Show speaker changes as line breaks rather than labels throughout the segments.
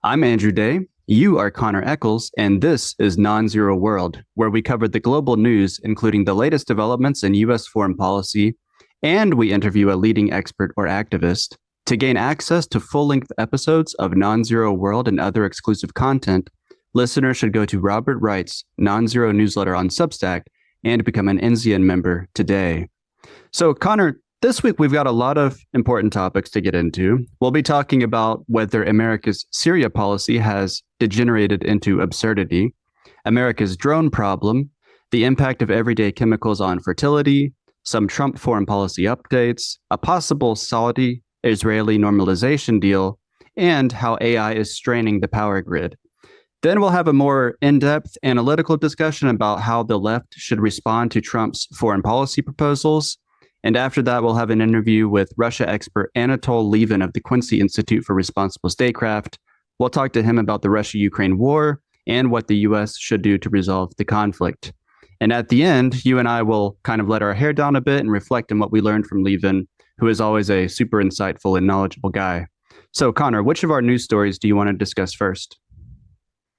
I'm Andrew Day. You are Connor Echols, and this is NonZero World, where we cover the global news, including the latest developments in U.S. foreign policy, and we interview a leading expert or activist. To gain access to full-length episodes of NonZero World and other exclusive content, listeners should go to Robert Wright's NonZero newsletter on Substack and become an NZN member today. So, Connor, this week we've got a lot of important topics to get into. We'll be talking about whether America's Syria policy has degenerated into absurdity, America's drone problem, the impact of everyday chemicals on fertility, some Trump foreign policy updates, a possible Saudi-Israeli normalization deal, and how AI is straining the power grid. Then we'll have a more in-depth analytical discussion about how the left should respond to Trump's foreign policy proposals. And after that, we'll have an interview with Russia expert Anatol Lieven of the Quincy Institute for Responsible Statecraft. We'll talk to him about the Russia-Ukraine war and what the U.S. should do to resolve the conflict. And at the end, you and I will kind of let our hair down a bit and reflect on what we learned from Lieven, who is always a super insightful and knowledgeable guy. So, Connor, which of our news stories do you want to discuss first?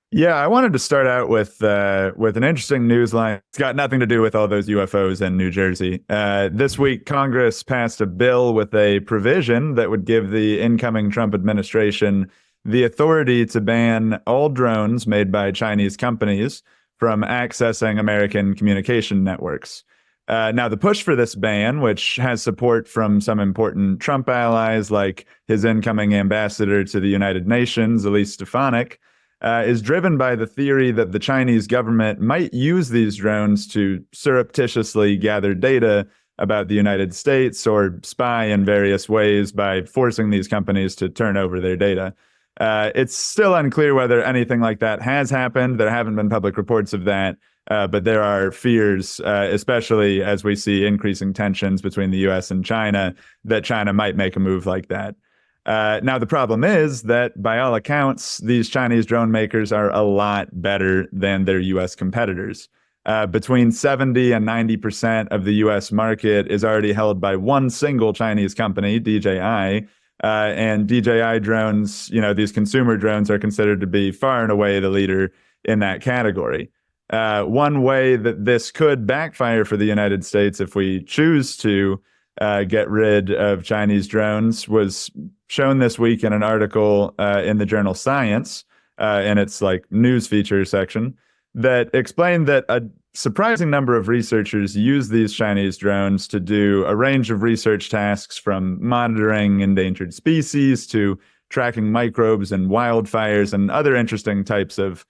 Yeah, I wanted to start out with an interesting news line. It's got nothing to do with all those UFOs in New Jersey. This week, Congress passed a bill with a provision that would give the incoming Trump administration the authority to ban all drones made by Chinese companies from accessing American communication networks. Now, the push for this ban, which has support from some important Trump allies like his incoming ambassador to the United Nations, Elise Stefanik, is driven by the theory that the Chinese government might use these drones to surreptitiously gather data about the United States or spy in various ways by forcing these companies to turn over their data. It's still unclear whether anything like that has happened. There haven't been public reports of that, but there are fears, especially as we see increasing tensions between the U.S. and China, that China might make a move like that. Now, the problem is that, by all accounts, these Chinese drone makers are a lot better than their U.S. competitors. Between 70 and 90% of the U.S. market is already held by one single Chinese company, DJI. And DJI drones, these consumer drones are considered to be far and away the leader in that category. One way that this could backfire for the United States if we choose to get rid of Chinese drones was shown this week in an article in the journal Science, in its news feature section, that explained that a surprising number of researchers use these Chinese drones to do a range of research tasks, from monitoring endangered species to tracking microbes and wildfires and other interesting types of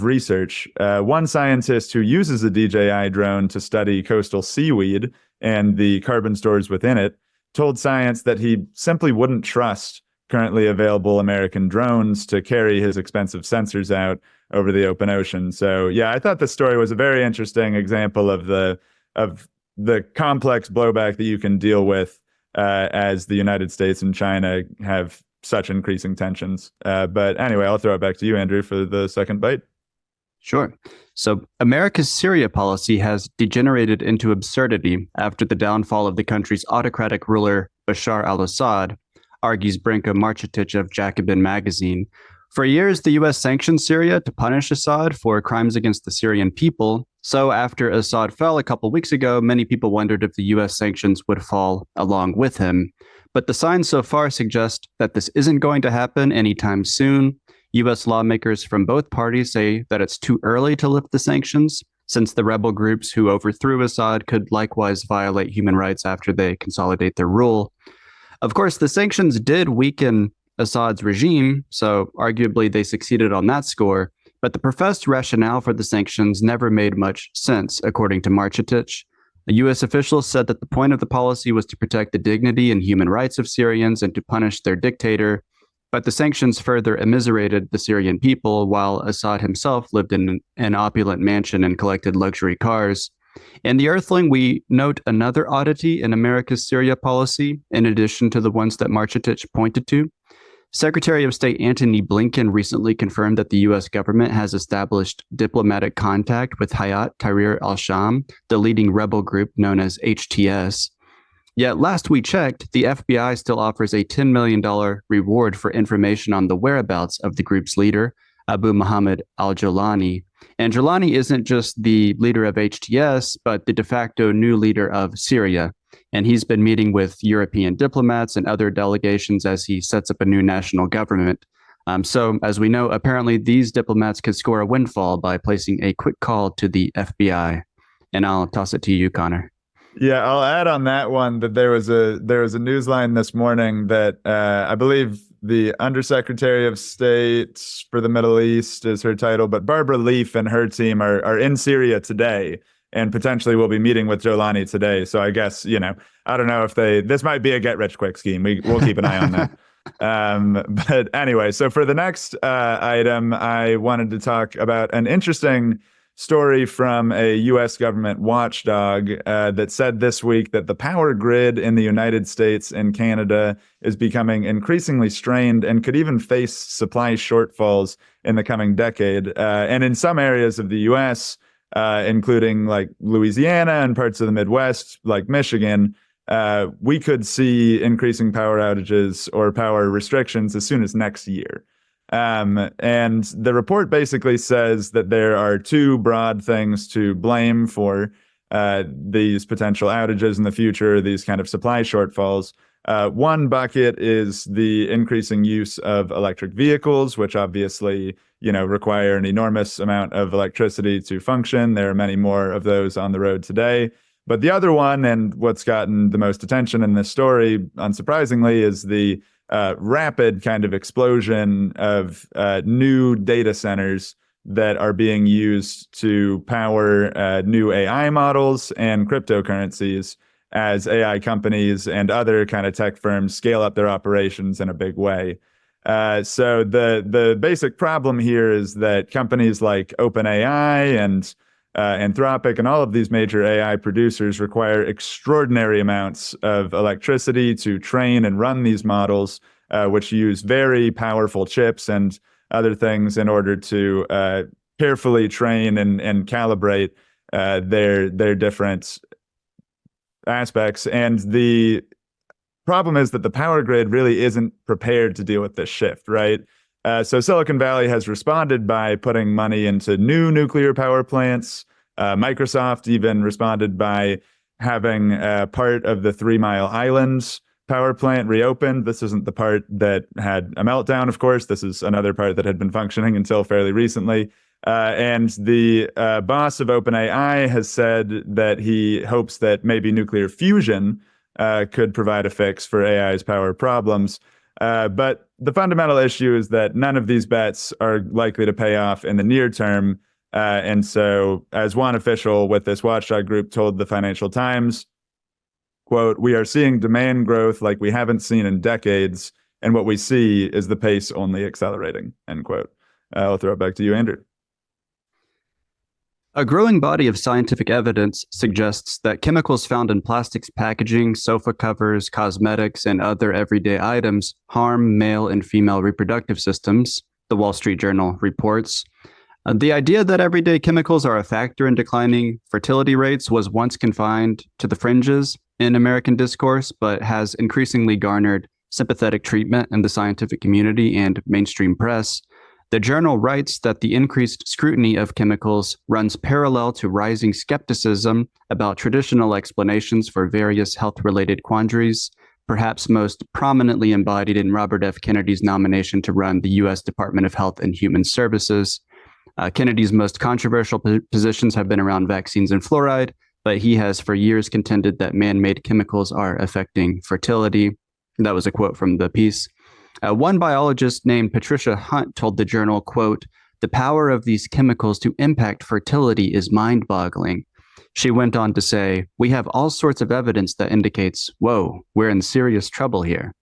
research. One scientist who uses a DJI drone to study coastal seaweed and the carbon stores within it told Science that he simply wouldn't trust currently available American drones to carry his expensive sensors out over the open ocean. So yeah, I thought this story was a very interesting example of the complex blowback that you can deal with as the United States and China have such increasing tensions. But anyway, I'll throw it back to you, Andrew, for the second bite.
Sure. So America's Syria policy has degenerated into absurdity after the downfall of the country's autocratic ruler, Bashar al-Assad, argues Branko Marcetic of Jacobin magazine. For years, the U.S. sanctioned Syria to punish Assad for crimes against the Syrian people. So after Assad fell a couple weeks ago, many people wondered if the U.S. sanctions would fall along with him. But the signs so far suggest that this isn't going to happen anytime soon. U.S. lawmakers from both parties say that it's too early to lift the sanctions, since the rebel groups who overthrew Assad could likewise violate human rights after they consolidate their rule. Of course, the sanctions did weaken Assad's regime, so arguably they succeeded on that score, but the professed rationale for the sanctions never made much sense, according to Marcetic. A U.S. official said that the point of the policy was to protect the dignity and human rights of Syrians and to punish their dictator, but the sanctions further immiserated the Syrian people, while Assad himself lived in an opulent mansion and collected luxury cars. In The Earthling, we note another oddity in America's Syria policy, in addition to the ones that Marcetic pointed to. Secretary of State Antony Blinken recently confirmed that the U.S. government has established diplomatic contact with Hayat Tahrir al-Sham, the leading rebel group known as HTS. Yet last we checked, the FBI still offers a $10 million reward for information on the whereabouts of the group's leader, Abu Muhammad al-Jolani. And Jolani isn't just the leader of HTS, but the de facto new leader of Syria. And he's been meeting with European diplomats and other delegations as he sets up a new national government. So, as we know, apparently these diplomats could score a windfall by placing a quick call to the FBI. And I'll toss it to you, Connor.
Yeah, I'll add on that one that there was a news line this morning that I believe the Undersecretary of State for the Middle East is her title, but Barbara Leaf and her team are in Syria today and potentially will be meeting with Jolani today. So I guess, I don't know if this might be a get rich quick scheme. We'll keep an eye on that. But anyway, so for the next item, I wanted to talk about an interesting story from a U.S. government watchdog that said this week that the power grid in the United States and Canada is becoming increasingly strained and could even face supply shortfalls in the coming decade. And in some areas of the U.S., including like Louisiana and parts of the Midwest, like Michigan, we could see increasing power outages or power restrictions as soon as next year. And the report basically says that there are two broad things to blame for these potential outages in the future, these kind of supply shortfalls. One bucket is the increasing use of electric vehicles, which obviously, require an enormous amount of electricity to function. There are many more of those on the road today. But the other one, and what's gotten the most attention in this story, unsurprisingly, is the rapid kind of explosion of new data centers that are being used to power new AI models and cryptocurrencies as AI companies and other kind of tech firms scale up their operations in a big way. So the basic problem here is that companies like OpenAI and Anthropic and all of these major AI producers require extraordinary amounts of electricity to train and run these models, which use very powerful chips and other things in order to carefully train and calibrate their different aspects. And the problem is that the power grid really isn't prepared to deal with this shift, right? So Silicon Valley has responded by putting money into new nuclear power plants. Microsoft even responded by having part of the 3 Mile Island power plant reopened. This isn't the part that had a meltdown, of course. This is another part that had been functioning until fairly recently. And the boss of OpenAI has said that he hopes that maybe nuclear fusion could provide a fix for AI's power problems. But the fundamental issue is that none of these bets are likely to pay off in the near term. And so, as one official with this watchdog group told the Financial Times, quote, "We are seeing demand growth like we haven't seen in decades, and what we see is the pace only accelerating," end quote. I'll throw it back to you, Andrew.
A growing body of scientific evidence suggests that chemicals found in plastics packaging, sofa covers, cosmetics, and other everyday items harm male and female reproductive systems, the Wall Street Journal reports. The idea that everyday chemicals are a factor in declining fertility rates was once confined to the fringes in American discourse, but has increasingly garnered sympathetic treatment in the scientific community and mainstream press. The journal writes that the increased scrutiny of chemicals runs parallel to rising skepticism about traditional explanations for various health-related quandaries, perhaps most prominently embodied in Robert F. Kennedy's nomination to run the U.S. Department of Health and Human Services. Kennedy's most controversial positions have been around vaccines and fluoride, but he has for years contended that man-made chemicals are affecting fertility. That was a quote from the piece. One biologist named Patricia Hunt told the journal, quote, "The power of these chemicals to impact fertility is mind-boggling." She went on to say, "We have all sorts of evidence that indicates, whoa, we're in serious trouble here."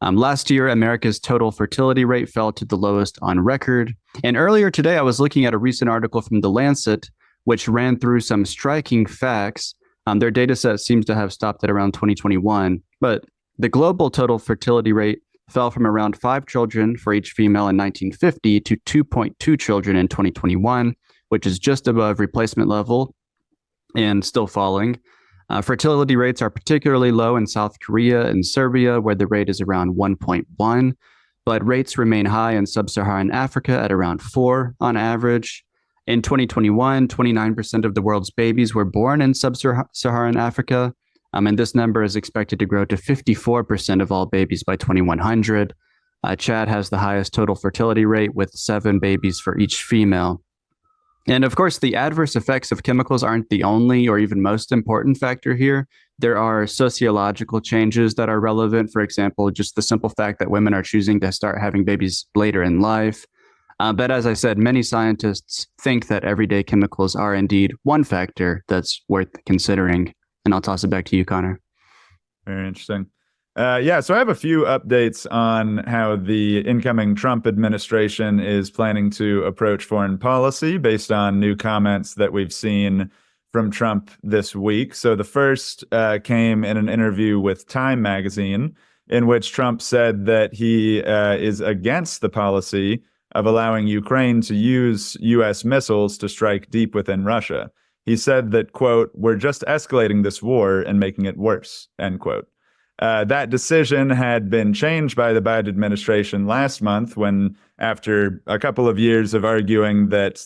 Last year, America's total fertility rate fell to the lowest on record. And earlier today, I was looking at a recent article from The Lancet, which ran through some striking facts. Their data set seems to have stopped at around 2021, but the global total fertility rate fell from around 5 children for each female in 1950 to 2.2 children in 2021, which is just above replacement level and still falling. Fertility rates are particularly low in South Korea and Serbia, where the rate is around 1.1, but rates remain high in sub-Saharan Africa at around 4 on average. In 2021, 29% of the world's babies were born in sub-Saharan Africa, and this number is expected to grow to 54% of all babies by 2100. Chad has the highest total fertility rate with 7 babies for each female. And of course, the adverse effects of chemicals aren't the only or even most important factor here. There are sociological changes that are relevant. For example, just the simple fact that women are choosing to start having babies later in life. But as I said, many scientists think that everyday chemicals are indeed one factor that's worth considering. And I'll toss it back to you, Connor.
Very interesting. So I have a few updates on how the incoming Trump administration is planning to approach foreign policy based on new comments that we've seen from Trump this week. So the first came in an interview with Time magazine, in which Trump said that he is against the policy of allowing Ukraine to use U.S. missiles to strike deep within Russia. He said that, quote, "We're just escalating this war and making it worse," end quote. That decision had been changed by the Biden administration last month when, after a couple of years of arguing that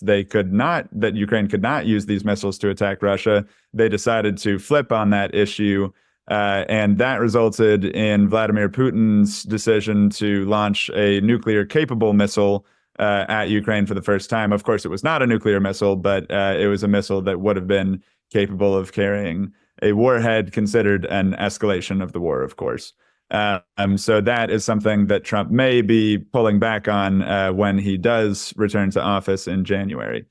Ukraine could not use these missiles to attack Russia, they decided to flip on that issue. And that resulted in Vladimir Putin's decision to launch a nuclear-capable missile at Ukraine for the first time. Of course, it was not a nuclear missile, but it was a missile that would have been capable of carrying a warhead, considered an escalation of the war, of course. So that is something that Trump may be pulling back on when he does return to office in January.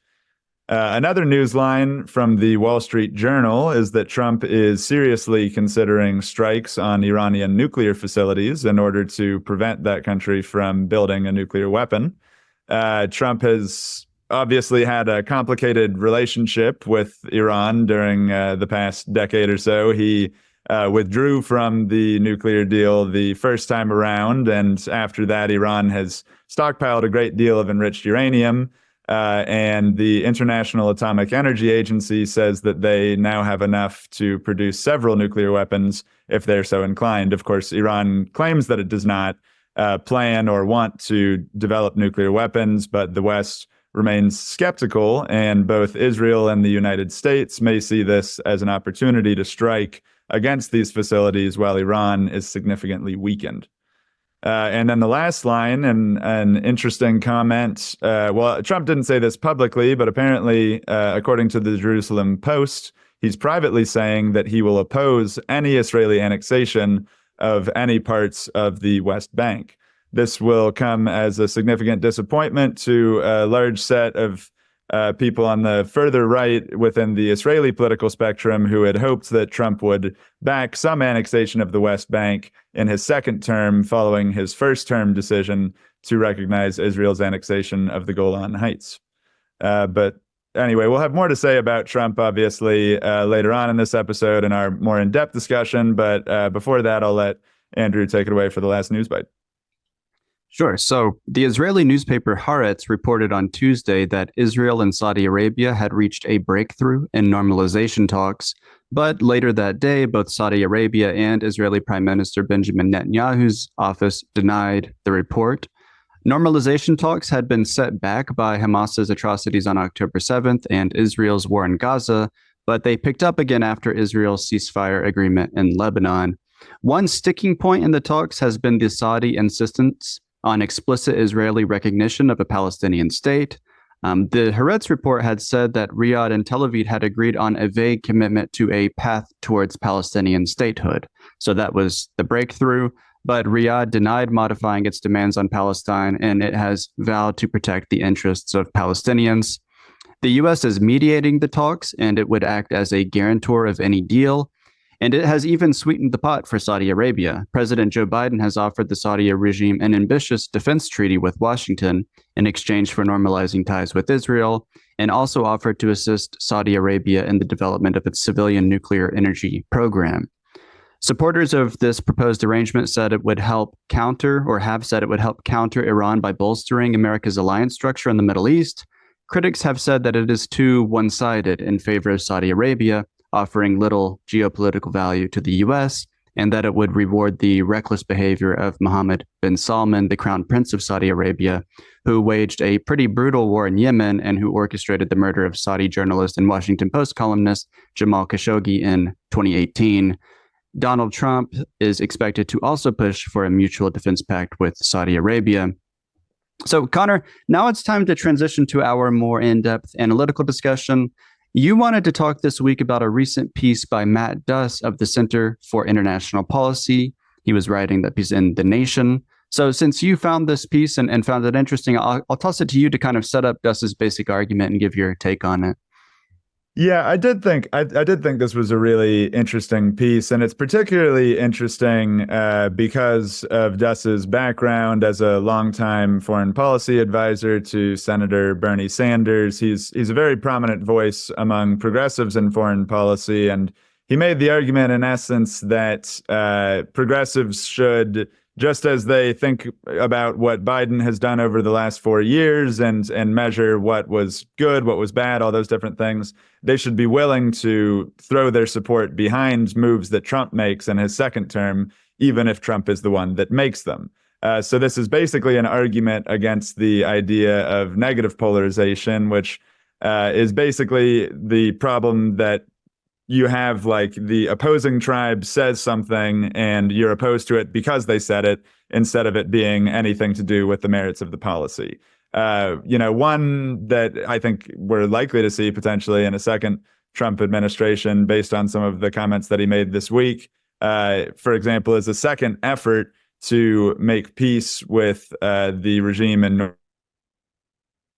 Another news line from the Wall Street Journal is that Trump is seriously considering strikes on Iranian nuclear facilities in order to prevent that country from building a nuclear weapon. Trump has obviously had a complicated relationship with Iran during the past decade or so. He withdrew from the nuclear deal the first time around, and after that, Iran has stockpiled a great deal of enriched uranium. And the International Atomic Energy Agency says that they now have enough to produce several nuclear weapons if they're so inclined. Of course, Iran claims that it does not plan or want to develop nuclear weapons, but the West remains skeptical, and both Israel and the United States may see this as an opportunity to strike against these facilities while Iran is significantly weakened. And then the last line, and an interesting comment. Trump didn't say this publicly, but apparently, according to the Jerusalem Post, he's privately saying that he will oppose any Israeli annexation of any parts of the West Bank. This will come as a significant disappointment to a large set of people on the further right within the Israeli political spectrum who had hoped that Trump would back some annexation of the West Bank in his second term following his first term decision to recognize Israel's annexation of the Golan Heights. But anyway, we'll have more to say about Trump, obviously, later on in this episode in our more in-depth discussion. But before that, I'll let Andrew take it away for the last news bite.
Sure. So the Israeli newspaper Haaretz reported on Tuesday that Israel and Saudi Arabia had reached a breakthrough in normalization talks. But later that day, both Saudi Arabia and Israeli Prime Minister Benjamin Netanyahu's office denied the report. Normalization talks had been set back by Hamas's atrocities on October 7th and Israel's war in Gaza, but they picked up again after Israel's ceasefire agreement in Lebanon. One sticking point in the talks has been the Saudi insistence on explicit Israeli recognition of a Palestinian state. The Haaretz report had said that Riyadh and Tel Aviv had agreed on a vague commitment to a path towards Palestinian statehood. So that was the breakthrough, but Riyadh denied modifying its demands on Palestine, and it has vowed to protect the interests of Palestinians. The U.S. is mediating the talks, and it would act as a guarantor of any deal. And it has even sweetened the pot for Saudi Arabia. President Joe Biden has offered the Saudi regime an ambitious defense treaty with Washington in exchange for normalizing ties with Israel, and also offered to assist Saudi Arabia in the development of its civilian nuclear energy program. Supporters of this proposed arrangement said it would help counter, or have said it would help counter Iran by bolstering America's alliance structure in the Middle East. Critics have said that it is too one-sided in favor of Saudi Arabia, offering little geopolitical value to the U.S., and that it would reward the reckless behavior of Mohammed bin Salman, the crown prince of Saudi Arabia, who waged a pretty brutal war in Yemen and who orchestrated the murder of Saudi journalist and Washington Post columnist Jamal Khashoggi in 2018. Donald Trump is expected to also push for a mutual defense pact with Saudi Arabia. So, Connor, now it's time to transition to our more in-depth analytical discussion. You wanted to talk this week about a recent piece by Matt Duss of the Center for International Policy. He was writing that piece in The Nation. So since you found this piece and found it interesting, I'll toss it to you to kind of set up Duss's basic argument and give your take on it.
Yeah, I did think this was a really interesting piece, and it's particularly interesting because of Duss's background as a longtime foreign policy advisor to Senator Bernie Sanders. He's a very prominent voice among progressives in foreign policy, and he made the argument in essence that progressives should, just as they think about what Biden has done over the last 4 years and measure what was good, what was bad, all those different things, they should be willing to throw their support behind moves that Trump makes in his second term, even if Trump is the one that makes them. So this is basically an argument against the idea of negative polarization, which is basically the problem that you have, like, the opposing tribe says something and you're opposed to it because they said it, instead of it being anything to do with the merits of the policy. One that I think we're likely to see potentially in a second Trump administration, based on some of the comments that he made this week, for example, is a second effort to make peace with the regime in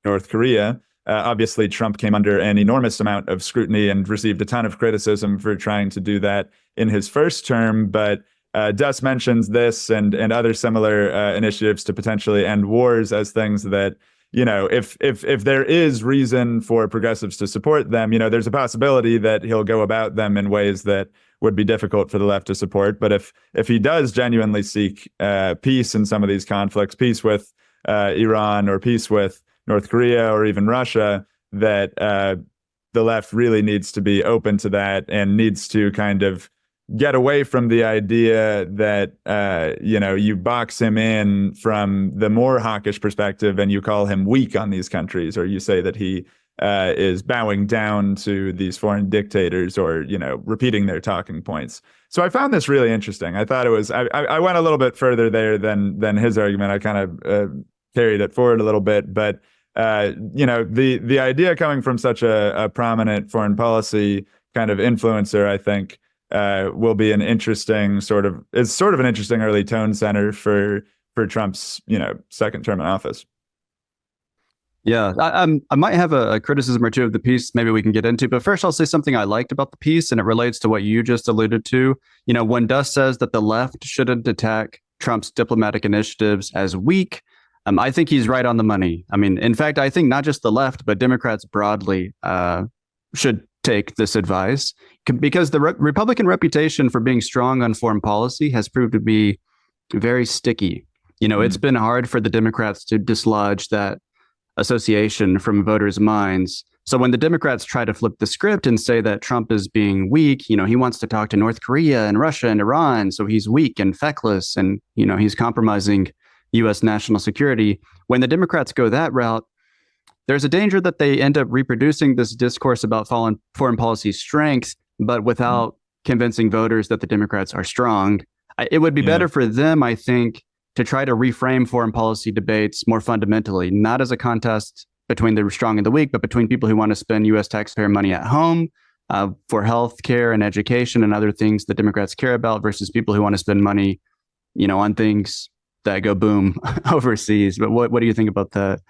North Korea. Obviously, Trump came under an enormous amount of scrutiny and received a ton of criticism for trying to do that in his first term. But Duss mentions this and other similar initiatives to potentially end wars as things that, if there is reason for progressives to support them, there's a possibility that he'll go about them in ways that would be difficult for the left to support. But if he does genuinely seek peace in some of these conflicts, peace with Iran or peace with North Korea or even Russia, that the left really needs to be open to that and needs to kind of get away from the idea that, you box him in from the more hawkish perspective and you call him weak on these countries, or you say that he is bowing down to these foreign dictators or, repeating their talking points. So I found this really interesting. I thought it was, I went a little bit further there than his argument. I kind of carried it forward a little bit, but the idea coming from such a prominent foreign policy kind of influencer, I think, will be an interesting an interesting early tone center for Trump's, second term in office.
Yeah, I might have a criticism or two of the piece maybe we can get into, but first I'll say something I liked about the piece, and it relates to what you just alluded to. When Duss says that the left shouldn't attack Trump's diplomatic initiatives as weak, I think he's right on the money. I mean, in fact, I think not just the left, but Democrats broadly should take this advice, because the Republican reputation for being strong on foreign policy has proved to be very sticky. It's been hard for the Democrats to dislodge that association from voters' minds. So when the Democrats try to flip the script and say that Trump is being weak, he wants to talk to North Korea and Russia and Iran, so he's weak and feckless and, he's compromising U.S. national security. When the Democrats go that route, there's a danger that they end up reproducing this discourse about foreign policy strength, but without convincing voters that the Democrats are strong. It would be better for them, I think, to try to reframe foreign policy debates more fundamentally, not as a contest between the strong and the weak, but between people who want to spend U.S. taxpayer money at home for health care and education and other things that Democrats care about, versus people who want to spend money, on things that go boom overseas. But what do you think about that?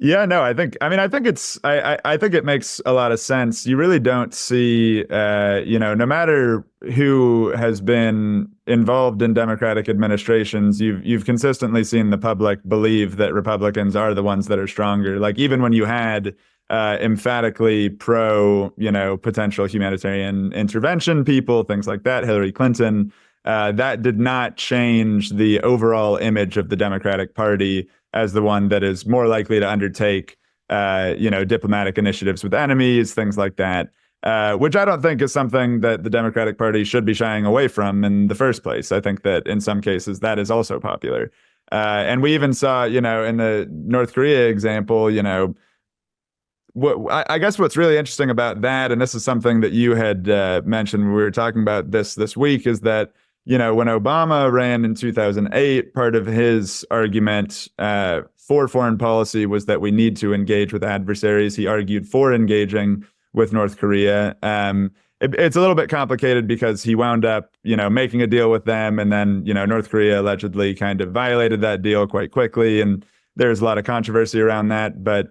Yeah, no, I think it makes a lot of sense. You really don't see, no matter who has been involved in Democratic administrations, you've consistently seen the public believe that Republicans are the ones that are stronger. Like, even when you had emphatically pro, potential humanitarian intervention people, things like that, Hillary Clinton, that did not change the overall image of the Democratic Party as the one that is more likely to undertake, diplomatic initiatives with enemies, things like that. which I don't think is something that the Democratic Party should be shying away from in the first place. I think that in some cases that is also popular. And we even saw, in the North Korea example, I guess what's really interesting about that, and this is something that you had mentioned when we were talking about this week, is that when Obama ran in 2008, part of his argument for foreign policy was that we need to engage with adversaries. He argued for engaging with North Korea. It's a little bit complicated because he wound up, making a deal with them, and then, North Korea allegedly kind of violated that deal quite quickly, and there's a lot of controversy around that. But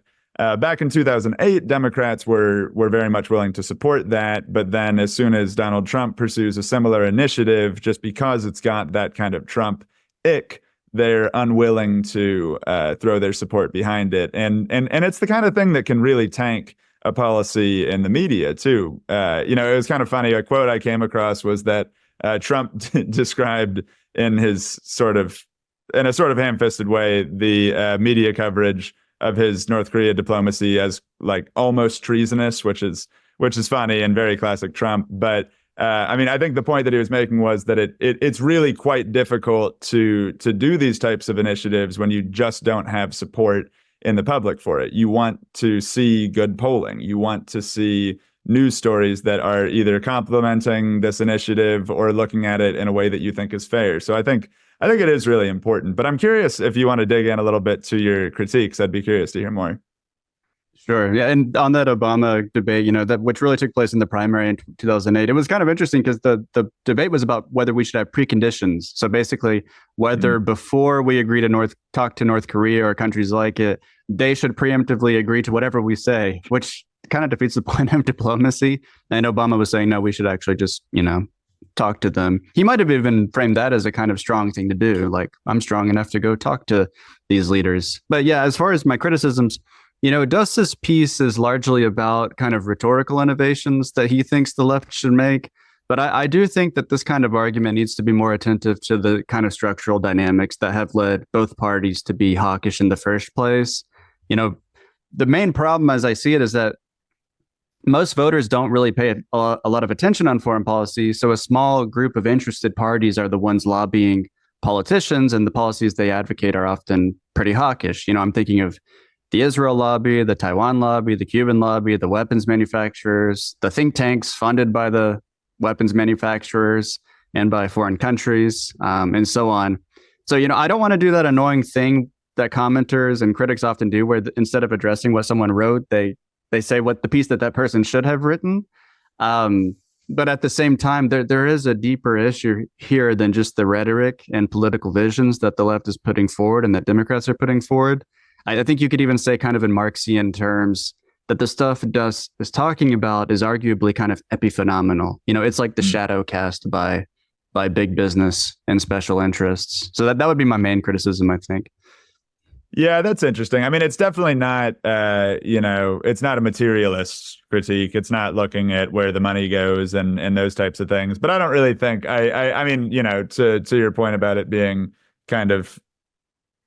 back in 2008, Democrats were very much willing to support that. But then as soon as Donald Trump pursues a similar initiative, just because it's got that kind of Trump ick, they're unwilling to throw their support behind it. And it's the kind of thing that can really tank a policy in the media, too. It was kind of funny. A quote I came across was that Trump described in a sort of ham-fisted way the media coverage of his North Korea diplomacy as like almost treasonous, which is funny and very classic Trump. But I think the point that he was making was that it's really quite difficult to do these types of initiatives when you just don't have support in the public for it. You want to see good polling. You want to see news stories that are either complimenting this initiative or looking at it in a way that you think is fair. So I think it is really important. But I'm curious if you want to dig in a little bit to your critiques. I'd be curious to hear more.
Sure. Yeah. And on that Obama debate, that which really took place in the primary in 2008, it was kind of interesting because the debate was about whether we should have preconditions. So basically, whether before we agree to talk to North Korea or countries like it, they should preemptively agree to whatever we say, which kind of defeats the point of diplomacy. And Obama was saying, no, we should actually just, talk to them. He might have even framed that as a kind of strong thing to do. Like, I'm strong enough to go talk to these leaders. But yeah, as far as my criticisms, Dus's piece is largely about kind of rhetorical innovations that he thinks the left should make. But I do think that this kind of argument needs to be more attentive to the kind of structural dynamics that have led both parties to be hawkish in the first place. The main problem, as I see it, is that most voters don't really pay a lot of attention on foreign policy. So a small group of interested parties are the ones lobbying politicians, and the policies they advocate are often pretty hawkish. I'm thinking of the Israel lobby, the Taiwan lobby, the Cuban lobby, the weapons manufacturers, the think tanks funded by the weapons manufacturers and by foreign countries, and so on. So, I don't want to do that annoying thing that commenters and critics often do, where instead of addressing what someone wrote, they say what the piece that person should have written. But at the same time, there is a deeper issue here than just the rhetoric and political visions that the left is putting forward and that Democrats are putting forward. I think you could even say kind of in Marxian terms that the stuff Duss is talking about is arguably kind of epiphenomenal. It's like the shadow cast by big business and special interests. So that would be my main criticism, I think.
Yeah, that's interesting. It's definitely not, it's not a materialist critique. It's not looking at where the money goes and those types of things. But I don't really think, to your point about it being kind of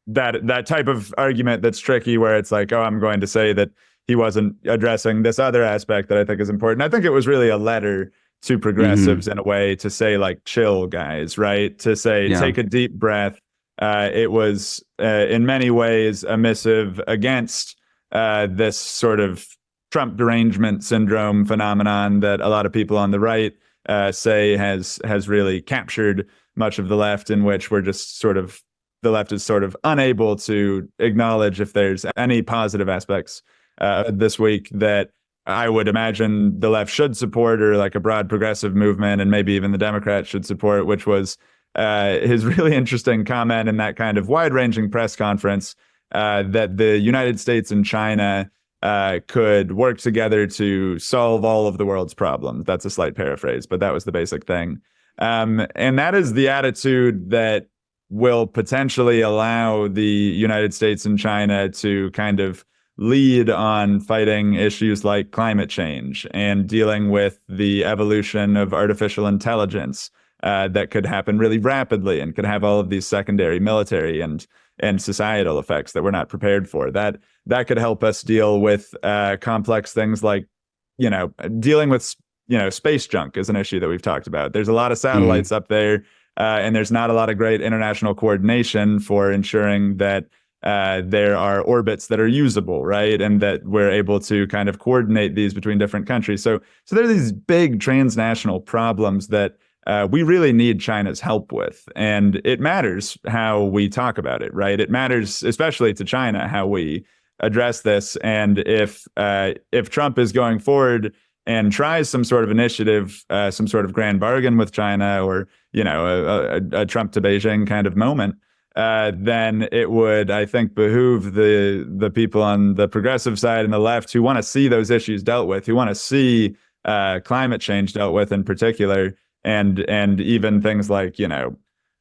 that type of argument that's tricky, where it's like, oh, I'm going to say that he wasn't addressing this other aspect that I think is important. I think it was really a letter to progressives in a way to say, like, chill, guys, right? To say, take a deep breath. It was in many ways a missive against this sort of Trump derangement syndrome phenomenon that a lot of people on the right say has really captured much of the left, in which we're just sort of, the left is sort of unable to acknowledge if there's any positive aspects this week that I would imagine the left should support, or like a broad progressive movement, and maybe even the Democrats should support, which was his really interesting comment in that kind of wide-ranging press conference that the United States and China could work together to solve all of the world's problems. That's a slight paraphrase, but that was the basic thing. And that is the attitude that will potentially allow the United States and China to kind of lead on fighting issues like climate change and dealing with the evolution of artificial intelligence that could happen really rapidly and could have all of these secondary military and societal effects that we're not prepared for. That could help us deal with complex things like dealing with space junk is an issue that we've talked about. There's a lot of satellites up there, and there's not a lot of great international coordination for ensuring that there are orbits that are usable, right? And that we're able to kind of coordinate these between different countries. So there are these big transnational problems that we really need China's help with. And it matters how we talk about it, right? It matters, especially to China, how we address this. And if Trump is going forward and tries some sort of initiative, some sort of grand bargain with China, or a Trump to Beijing kind of moment, then it would, I think, behoove the people on the progressive side and the left who want to see those issues dealt with, who want to see climate change dealt with in particular, and even things like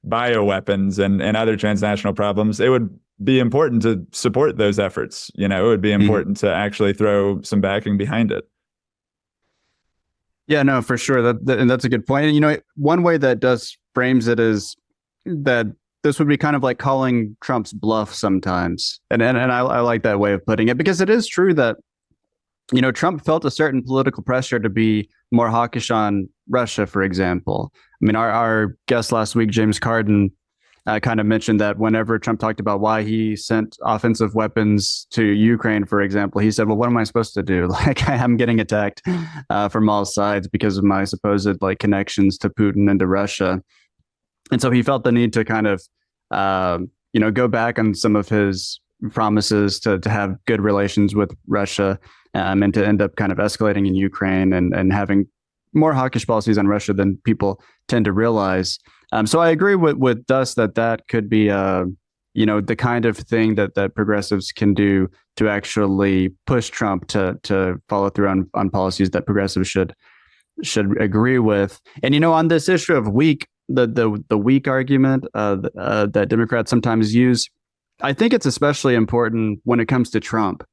bioweapons and other transnational problems. It would be important to support those efforts. It would be important to actually throw some backing behind it.
Yeah, no, for sure. And that's a good point. And, one way that Duss frames it is that this would be kind of like calling Trump's bluff sometimes. And I like that way of putting it, because it is true that, Trump felt a certain political pressure to be more hawkish on Russia, for example. I mean, our guest last week, James Carden, kind of mentioned that whenever Trump talked about why he sent offensive weapons to Ukraine, for example, he said, well, what am I supposed to do? Like, I'm getting attacked from all sides because of my supposed connections to Putin and to Russia. And so he felt the need to kind of, go back on some of his promises to have good relations with Russia, and to end up kind of escalating in Ukraine and having more hawkish policies on Russia than people tend to realize. So I agree with Duss that could be, the kind of thing that progressives can do to actually push Trump to follow through on policies that progressives should agree with. And, on this issue of weak, the weak argument that Democrats sometimes use, I think it's especially important when it comes to Trump.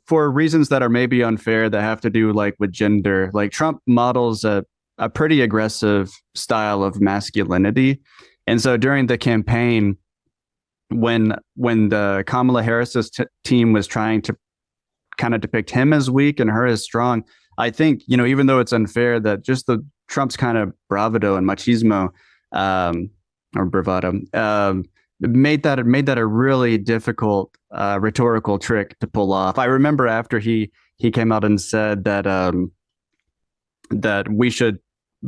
For reasons that are maybe unfair, that have to do with gender. Like, Trump models a pretty aggressive style of masculinity. And so during the campaign, when the Kamala Harris's team was trying to kind of depict him as weak and her as strong, I think, even though it's unfair, that just the Trump's kind of bravado and machismo, or bravado, made that a really difficult rhetorical trick to pull off. I remember after he came out and said that that we should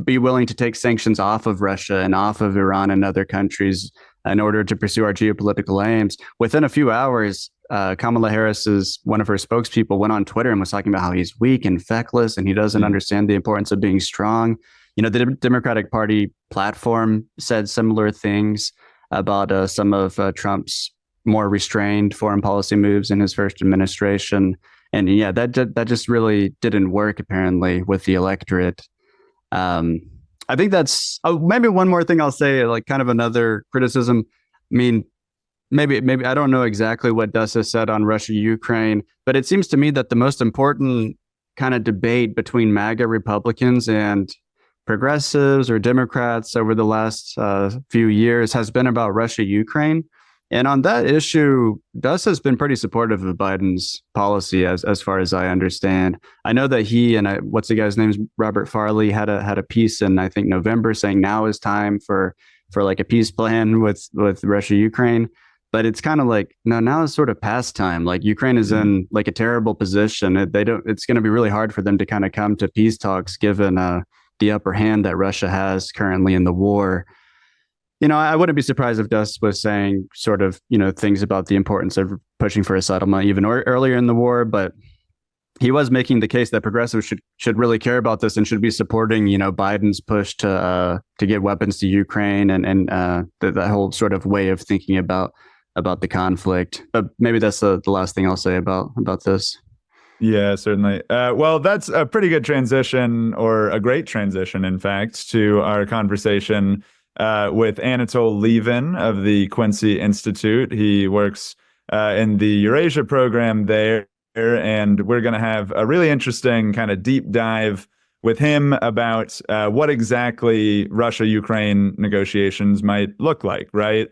be willing to take sanctions off of Russia and off of Iran and other countries in order to pursue our geopolitical aims. Within a few hours, Kamala Harris's one of her spokespeople went on Twitter and was talking about how he's weak and feckless and he doesn't understand the importance of being strong. The Democratic Party platform said similar things about some of Trump's more restrained foreign policy moves in his first administration. And yeah, that just really didn't work, apparently, with the electorate. I think that's maybe one more thing I'll say, kind of another criticism. I mean, maybe I don't know exactly what Duss has said on Russia, Ukraine, but it seems to me that the most important kind of debate between MAGA Republicans and progressives or Democrats over the last few years has been about Russia, Ukraine. And on that issue, Duss has been pretty supportive of Biden's policy, as far as I understand. I know that he and what's the guy's name, Robert Farley, had a piece in, I think, November saying now is time for a peace plan with Russia, Ukraine. But it's kind of no, now is sort of past time. Ukraine is in a terrible position. It's going to be really hard for them to kind of come to peace talks given the upper hand that Russia has currently in the war. I wouldn't be surprised if Duss was saying sort of, things about the importance of pushing for a settlement even earlier in the war, but he was making the case that progressives should really care about this and should be supporting, Biden's push to get weapons to Ukraine and that whole sort of way of thinking about the conflict. But maybe that's the last thing I'll say about this.
Yeah, certainly. Well, that's a pretty good transition, or a great transition, in fact, to our conversation with Anatol Lieven of the Quincy Institute. He works in the Eurasia program there, and we're going to have a really interesting kind of deep dive with him about what exactly Russia-Ukraine negotiations might look like, right?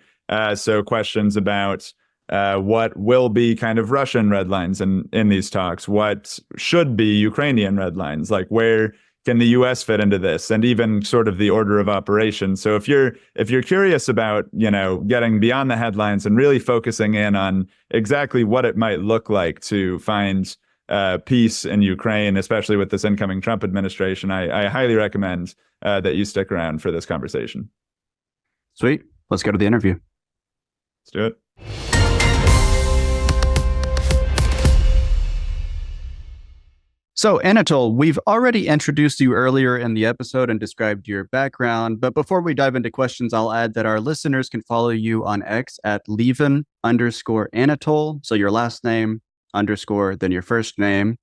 So questions about what will be kind of Russian red lines in these talks, what should be Ukrainian red lines, like where can the US fit into this, and even sort of the order of operations. So if you're curious about, getting beyond the headlines and really focusing in on exactly what it might look like to find peace in Ukraine, especially with this incoming Trump administration, I highly recommend that you stick around for this conversation.
Sweet. Let's go to the interview.
Let's do it.
So, Anatol, we've already introduced you earlier in the episode and described your background, but before we dive into questions, I'll add that our listeners can follow you on X at Lieven_Anatol, so your last name _ then your first name.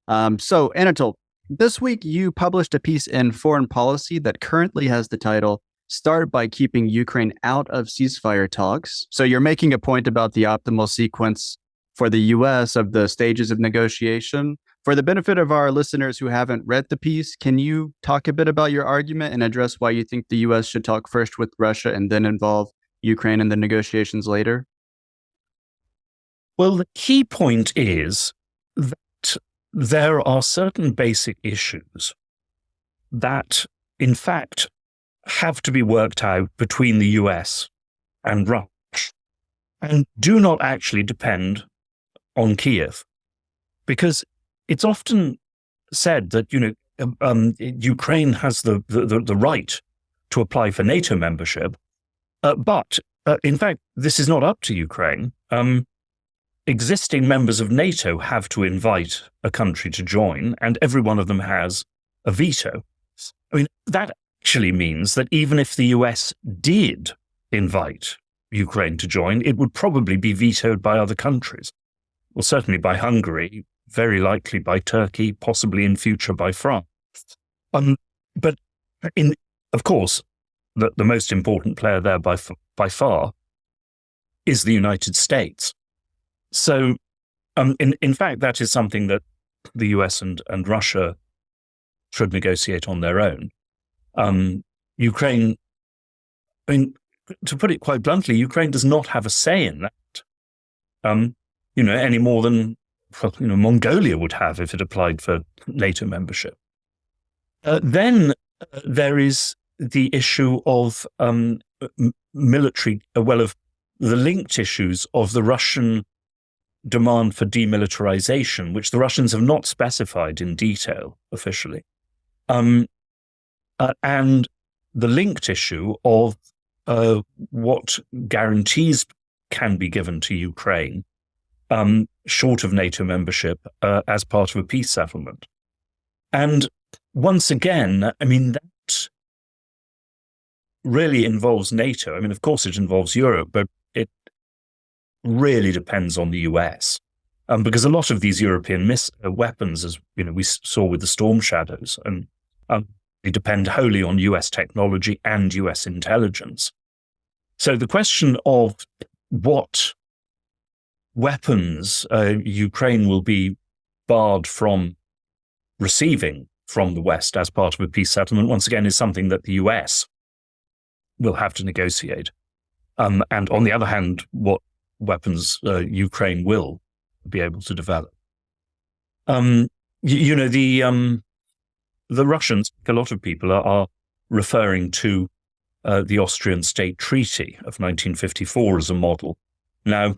So, Anatol, this week you published a piece in Foreign Policy that currently has the title, Start by Keeping Ukraine Out of Ceasefire Talks. So you're making a point about the optimal sequence for the U.S. of the stages of negotiation. For the benefit of our listeners who haven't read the piece, can you talk a bit about your argument and address why you think the U.S. should talk first with Russia and then involve Ukraine in the negotiations later?
Well, the key point is that there are certain basic issues that, in fact, have to be worked out between the US and Russia and do not actually depend on Kiev. Because it's often said that, Ukraine has the right to apply for NATO membership, but in fact, this is not up to Ukraine. Existing members of NATO have to invite a country to join, and every one of them has a veto. I mean, that actually means that even if the US did invite Ukraine to join, it would probably be vetoed by other countries. Well, certainly by Hungary, very likely by Turkey, possibly in future by France. But of course, the most important player there by far is the United States. So, in fact, that is something that the US and Russia should negotiate on their own. Ukraine, I mean, to put it quite bluntly, Ukraine does not have a say in that, any more than Mongolia would have if it applied for NATO membership. Then there is the issue of military, of the linked issues of the Russian demand for demilitarization, which the Russians have not specified in detail officially. And the linked issue of what guarantees can be given to Ukraine short of NATO membership as part of a peace settlement. And once again, I mean, that really involves NATO. I mean, of course it involves Europe, but it really depends on the US. Because a lot of these European weapons, as we saw with the Storm Shadows, and they depend wholly on US technology and US intelligence. So the question of what weapons Ukraine will be barred from receiving from the West as part of a peace settlement, once again, is something that the US will have to negotiate. And on the other hand, what weapons Ukraine will be able to develop. The Russians, a lot of people are referring to the Austrian State Treaty of 1954 as a model. Now,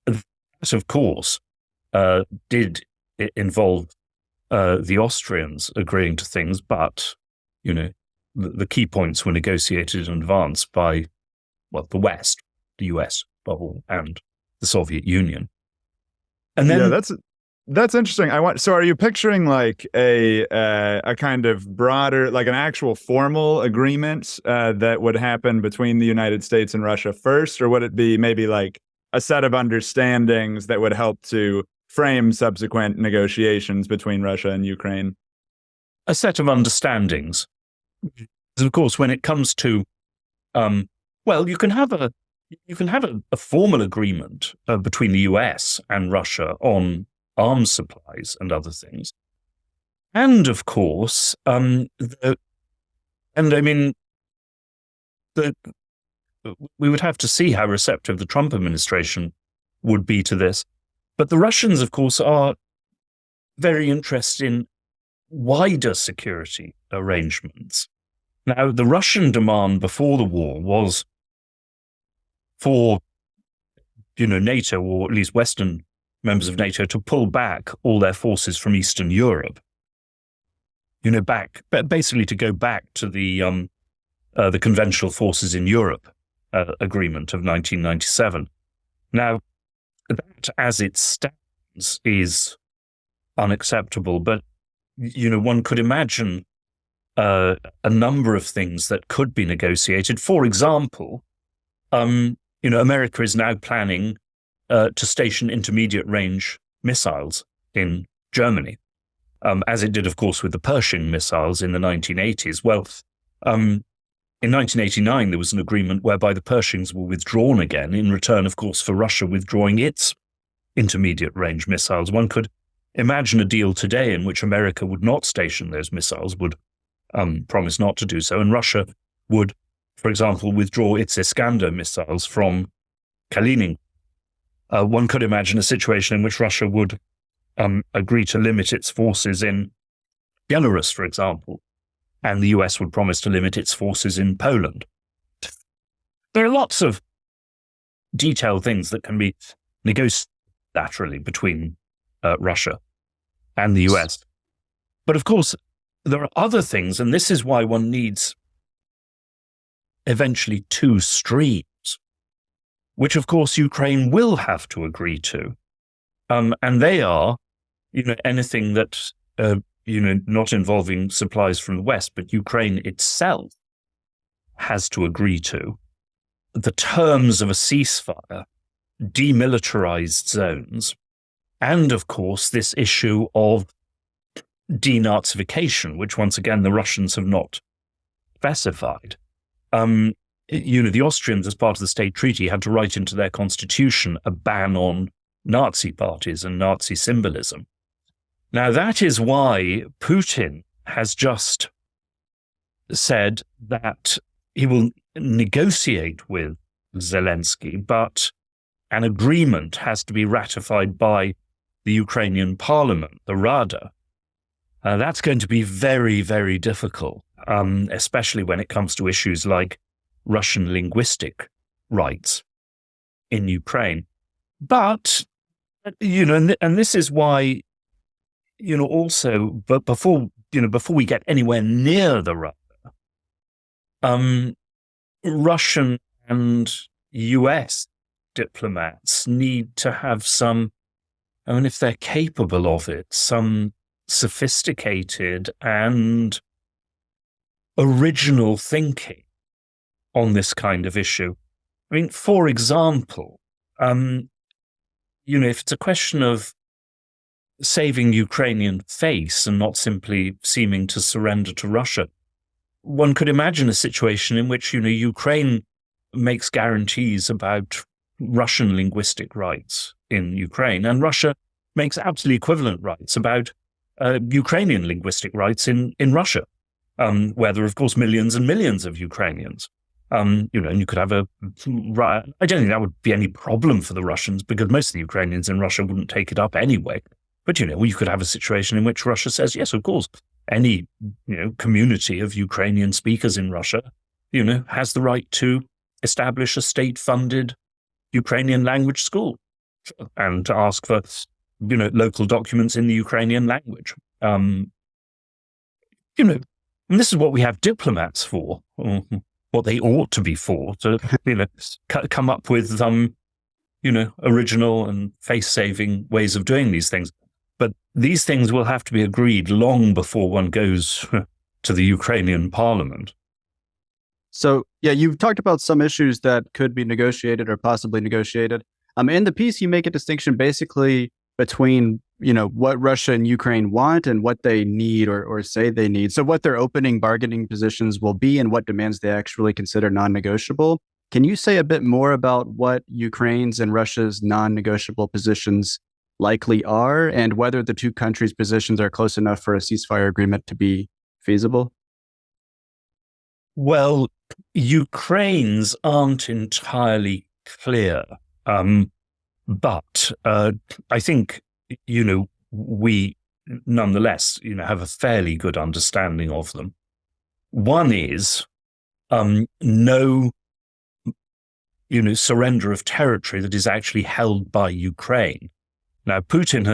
that, of course, did involve the Austrians agreeing to things, but, the key points were negotiated in advance by, the West, the US, above all, and the Soviet Union. And then,
yeah, that's interesting. So are you picturing like a kind of broader, like an actual formal agreement that would happen between the United States and Russia first, or would it be maybe like a set of understandings that would help to frame subsequent negotiations between Russia and Ukraine?
A set of understandings. Of course, when it comes to, you can have a formal agreement between the US and Russia on arms supplies and other things. And of course, we would have to see how receptive the Trump administration would be to this. But the Russians, of course, are very interested in wider security arrangements. Now, the Russian demand before the war was for, NATO, or at least Western members of NATO, to pull back all their forces from Eastern Europe. Basically to go back to the Conventional Forces in Europe agreement of 1997. Now, that as it stands is unacceptable, but, one could imagine a number of things that could be negotiated. For example, America is now planning to station intermediate range missiles in Germany, as it did, of course, with the Pershing missiles in the 1980s. Well, in 1989, there was an agreement whereby the Pershings were withdrawn again in return, of course, for Russia withdrawing its intermediate range missiles. One could imagine a deal today in which America would not station those missiles, would promise not to do so, and Russia would, for example, withdraw its Iskander missiles from Kaliningrad. One could imagine a situation in which Russia would agree to limit its forces in Belarus, for example, and the US would promise to limit its forces in Poland. There are lots of detailed things that can be negotiated laterally between Russia and the US. But of course, there are other things, and this is why one needs eventually two streams, which of course Ukraine will have to agree to. And they are, anything that, not involving supplies from the West, but Ukraine itself has to agree to. The terms of a ceasefire, demilitarized zones, and of course this issue of denazification, which once again the Russians have not specified. The Austrians, as part of the state treaty, had to write into their constitution a ban on Nazi parties and Nazi symbolism. Now, that is why Putin has just said that he will negotiate with Zelensky, but an agreement has to be ratified by the Ukrainian parliament, the Rada. That's going to be very, very difficult, especially when it comes to issues like Russian linguistic rights in Ukraine. But, and this is why, also, but before we get anywhere near the Rada, Russian and US diplomats need to have some, if they're capable of it, some sophisticated and original thinking on this kind of issue. For example, if it's a question of saving Ukrainian face and not simply seeming to surrender to Russia, one could imagine a situation in which, Ukraine makes guarantees about Russian linguistic rights in Ukraine, and Russia makes absolutely equivalent rights about Ukrainian linguistic rights in Russia, where there are, of course, millions and millions of Ukrainians. And you could have I don't think that would be any problem for the Russians, because most of the Ukrainians in Russia wouldn't take it up anyway. But, you could have a situation in which Russia says, yes, of course, any, community of Ukrainian speakers in Russia, has the right to establish a state-funded Ukrainian language school and to ask for, local documents in the Ukrainian language. And this is what we have diplomats for, or what they ought to be for, to, come up with, original and face-saving ways of doing these things. But these things will have to be agreed long before one goes to the Ukrainian parliament.
So, yeah, you've talked about some issues that could be negotiated or possibly negotiated. In the piece, you make a distinction basically between, what Russia and Ukraine want and what they need or say they need. So what their opening bargaining positions will be and what demands they actually consider non-negotiable. Can you say a bit more about what Ukraine's and Russia's non-negotiable positions likely are, and whether the two countries' positions are close enough for a ceasefire agreement to be feasible?
Well, Ukraine's aren't entirely clear. But I think, we nonetheless, have a fairly good understanding of them. One is no, surrender of territory that is actually held by Ukraine. Now, Putin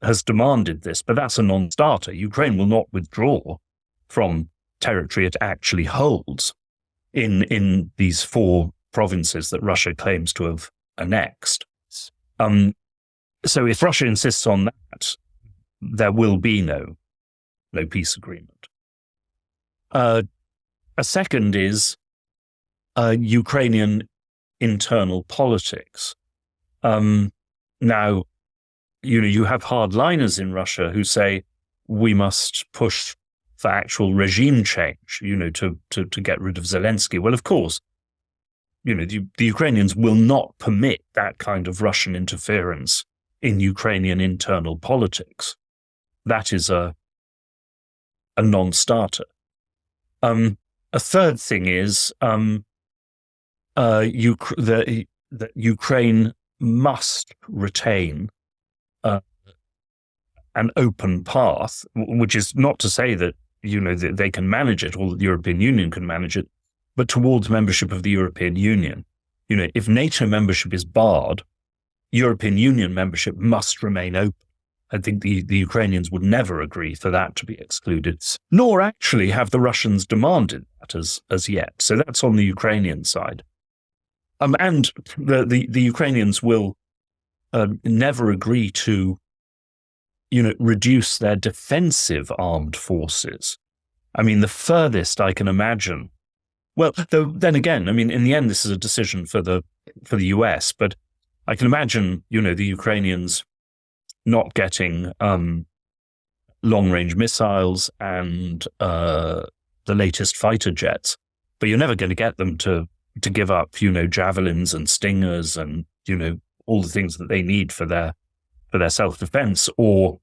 has demanded this, but that's a non-starter. Ukraine will not withdraw from territory it actually holds in these 4 provinces that Russia claims to have annexed. So if Russia insists on that, there will be no peace agreement. A second is Ukrainian internal politics. Now, you have hardliners in Russia who say we must push for actual regime change, to get rid of Zelensky. Well, of course, the Ukrainians will not permit that kind of Russian interference in Ukrainian internal politics. That is a non-starter. A third thing is that Ukraine must retain an open path, which is not to say that that they can manage it or the European Union can manage it, but towards membership of the European Union. If NATO membership is barred, European Union membership must remain open. I think the Ukrainians would never agree for that to be excluded, nor actually have the Russians demanded that as yet. So that's on the Ukrainian side. And the Ukrainians will never agree to, reduce their defensive armed forces. I mean, the furthest I can imagine. Well, though, then again, I mean, in the end, this is a decision for the US, but I can imagine, the Ukrainians not getting long-range missiles and the latest fighter jets, but you're never going to get them to give up, javelins and stingers and, all the things that they need for their self-defense or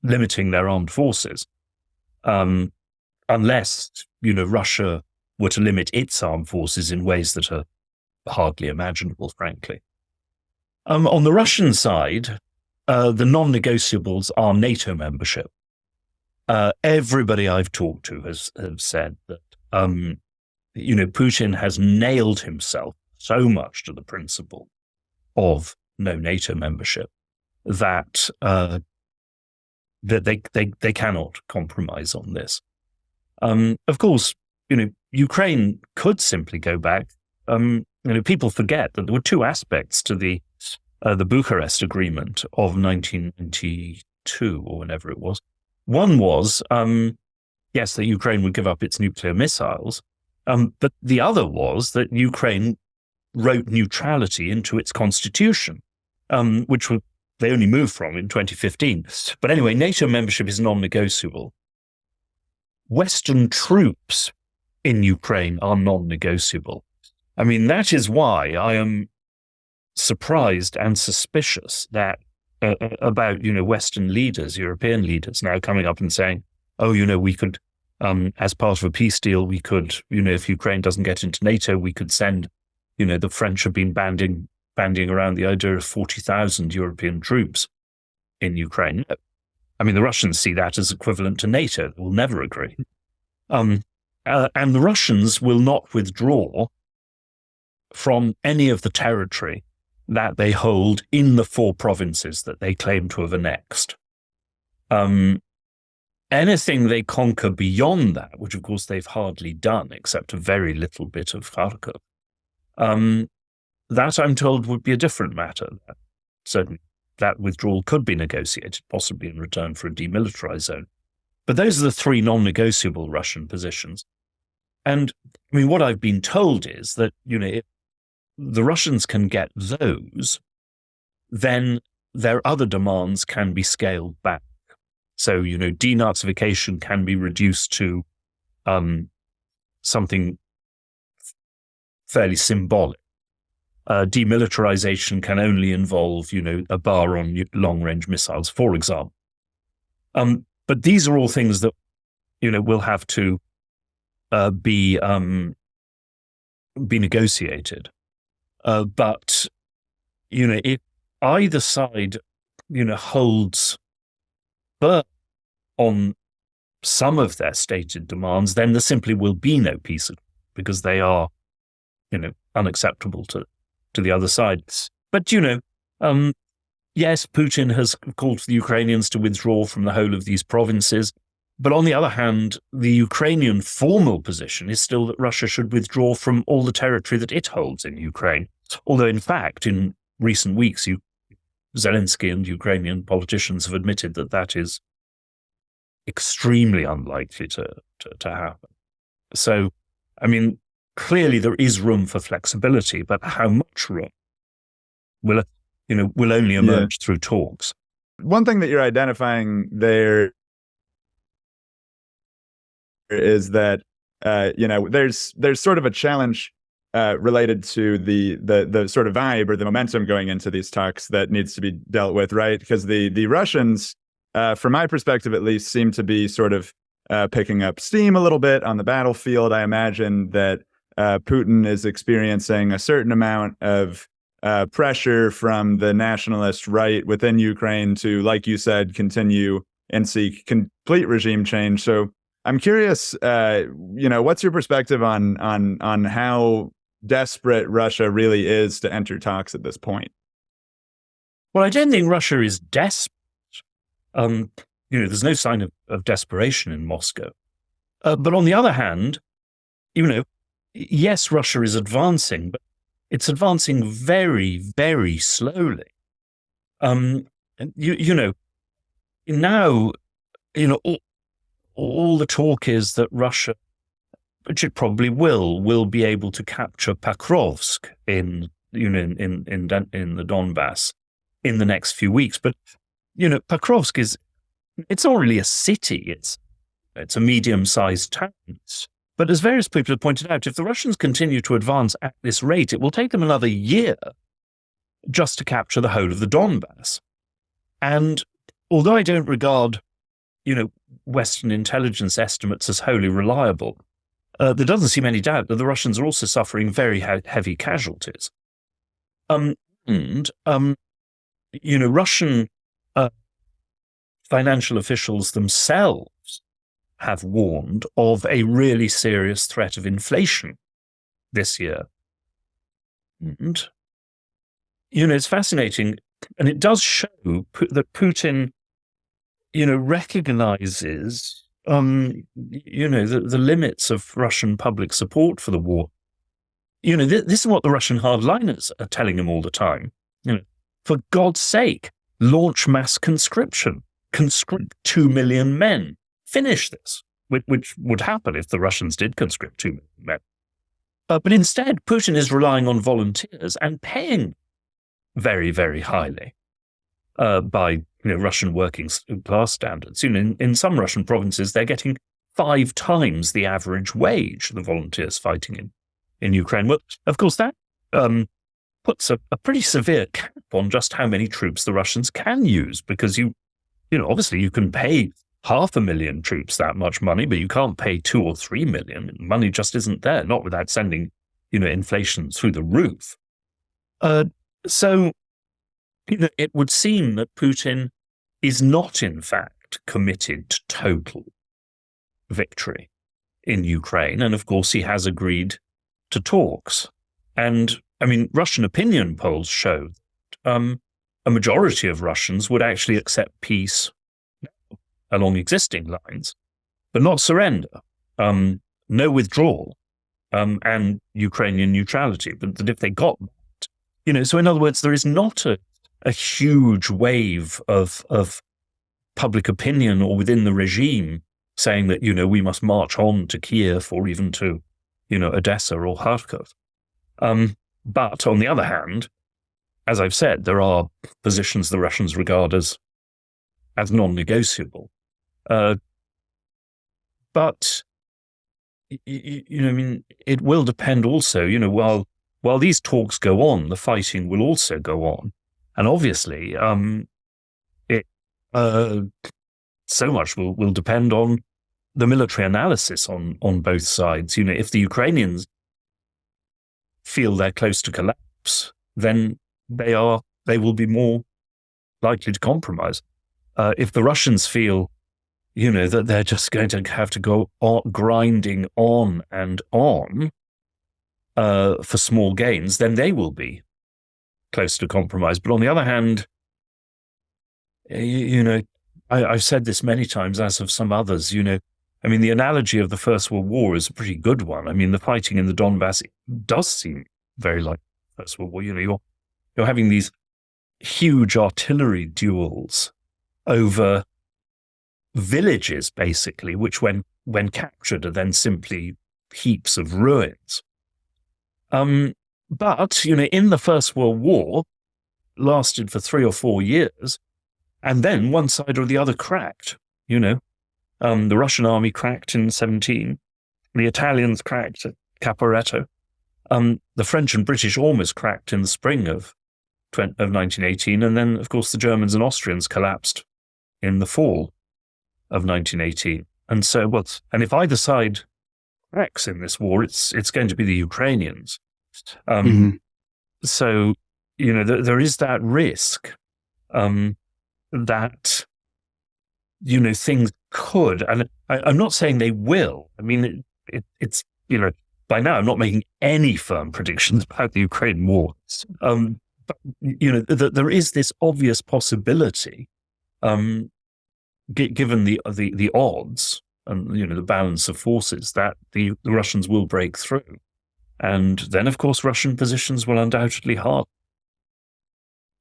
limiting their armed forces. Unless, Russia were to limit its armed forces in ways that are hardly imaginable, frankly. On the Russian side, the non-negotiables are NATO membership. Everybody I've talked to has said that, Putin has nailed himself so much to the principle of no NATO membership that they cannot compromise on this. Of course, Ukraine could simply go back. People forget that there were 2 aspects to the Bucharest Agreement of 1992 or whenever it was. One was, yes, that Ukraine would give up its nuclear missiles, but the other was that Ukraine wrote neutrality into its constitution, which they only moved from in 2015. But anyway, NATO membership is non-negotiable. Western troops in Ukraine are non-negotiable. I mean, that is why I am surprised and suspicious that about Western leaders, European leaders, now coming up and saying, "Oh, we could, as part of a peace deal, we could, if Ukraine doesn't get into NATO, we could send, the French have been banding around the idea of 40,000 European troops in Ukraine." I mean, the Russians see that as equivalent to NATO. They will never agree. And the Russians will not withdraw from any of the territory that they hold in the 4 provinces that they claim to have annexed. Anything they conquer beyond that, which of course they've hardly done, except a very little bit of Kharkov, that I'm told would be a different matter. Certainly that withdrawal could be negotiated, possibly in return for a demilitarized zone. But those are the 3 non-negotiable Russian positions. And I mean, what I've been told is that, if the Russians can get those, then their other demands can be scaled back. So, denazification can be reduced to something fairly symbolic. Demilitarization can only involve, a bar on long-range missiles, for example. But these are all things that, will have to be negotiated. But, if either side, holds firm on some of their stated demands, then there simply will be no peace because they are, unacceptable to the other side. But, yes, Putin has called for the Ukrainians to withdraw from the whole of these provinces. But on the other hand, the Ukrainian formal position is still that Russia should withdraw from all the territory that it holds in Ukraine. Although, in fact, in recent weeks, Zelensky and Ukrainian politicians have admitted that that is extremely unlikely to happen. So, I mean, clearly there is room for flexibility, but how much room will only emerge through talks.
One thing that you're identifying there is that there's sort of a challenge related to the sort of vibe or the momentum going into these talks that needs to be dealt with, right? Because the Russians, from my perspective at least, seem to be sort of picking up steam a little bit on the battlefield. I imagine that Putin is experiencing a certain amount of pressure from the nationalist right within Ukraine to, like you said, continue and seek complete regime change. So I'm curious, what's your perspective on how desperate Russia really is to enter talks at this point?
Well, I don't think Russia is desperate. There's no sign of desperation in Moscow. But on the other hand, yes, Russia is advancing, but it's advancing very, very slowly. All the talk is that Russia, which it probably will be able to capture Pokrovsk in the Donbass in the next few weeks. But Pokrovsk it's not really a city. It's a medium-sized town. But as various people have pointed out, if the Russians continue to advance at this rate, it will take them another year just to capture the whole of the Donbass. And although I don't regard Western intelligence estimates as wholly reliable, there doesn't seem any doubt that the Russians are also suffering very heavy casualties. Russian financial officials themselves have warned of a really serious threat of inflation this year. And, it's fascinating, and it does show that Putin recognizes, the limits of Russian public support for the war. This is what the Russian hardliners are telling him all the time. For God's sake, launch mass conscription, conscript 2 million men, finish this, which would happen if the Russians did conscript 2 million men. But instead, Putin is relying on volunteers and paying very, very highly by Russian working class standards. In some Russian provinces, they're getting 5 times the average wage, the volunteers fighting in Ukraine. Well, of course, that puts a pretty severe cap on just how many troops the Russians can use, because obviously you can pay 500,000 troops that much money, but you can't pay 2 or 3 million. Money just isn't there, not without sending, inflation through the roof. So it would seem that Putin is not, in fact, committed to total victory in Ukraine. And of course, he has agreed to talks. And Russian opinion polls show that a majority of Russians would actually accept peace along existing lines, but not surrender, no withdrawal, and Ukrainian neutrality. But that if they got that, so in other words, there is not a huge wave of public opinion or within the regime saying that, we must march on to Kiev or even to, Odessa or Kharkov. But on the other hand, as I've said, there are positions the Russians regard as non-negotiable. But, it will depend also, while these talks go on, the fighting will also go on. And obviously, so much will depend on the military analysis on both sides. If the Ukrainians feel they're close to collapse, then they are they will be more likely to compromise. If the Russians feel, that they're just going to have to go grinding on and on for small gains, then they will be close to compromise. But on the other hand, I've said this many times, as have some others, the analogy of the First World War is a pretty good one. The fighting in the Donbass does seem very like the First World War. You're having these huge artillery duels over villages, basically, which when captured are then simply heaps of ruins. But, in the First World War, lasted for 3 or 4 years, and then one side or the other cracked, the Russian army cracked in 17, the Italians cracked at Caporetto, the French and British almost cracked in the spring of 1918, and then, of course, the Germans and Austrians collapsed in the fall of 1918. And so, and if either side cracks in this war, it's going to be the Ukrainians. So, there is that risk that, things could, and I'm not saying they will. It's by now I'm not making any firm predictions about the Ukraine war. But, there is this obvious possibility, given the odds and, the balance of forces, that the Russians will break through. And then, of course, Russian positions will undoubtedly harden.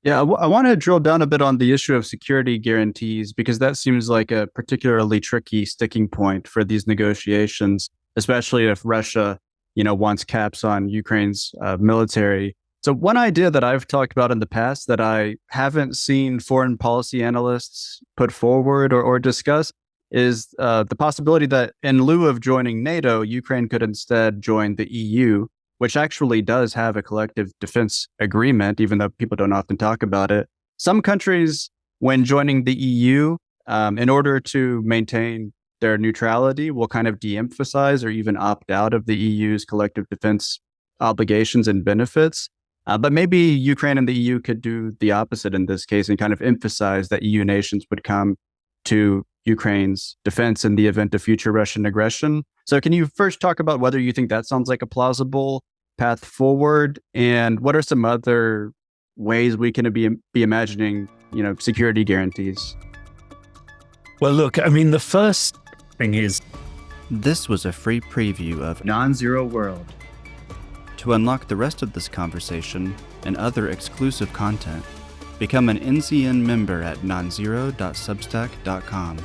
Yeah, I want to drill down a bit on the issue of security guarantees, because that seems like a particularly tricky sticking point for these negotiations, especially if Russia, wants caps on Ukraine's military. So one idea that I've talked about in the past that I haven't seen foreign policy analysts put forward or discuss is the possibility that in lieu of joining NATO, Ukraine could instead join the EU, which actually does have a collective defense agreement, even though people don't often talk about it. Some countries, when joining the EU, in order to maintain their neutrality, will kind of de-emphasize or even opt out of the EU's collective defense obligations and benefits. But maybe Ukraine and the EU could do the opposite in this case and kind of emphasize that EU nations would come to Ukraine's defense in the event of future Russian aggression. So can you first talk about whether you think that sounds like a plausible path forward, and what are some other ways we can be imagining, security guarantees?
Well, look, the first thing is...
This was a free preview of NonZero World. To unlock the rest of this conversation and other exclusive content, become an NCN member at nonzero.substack.com.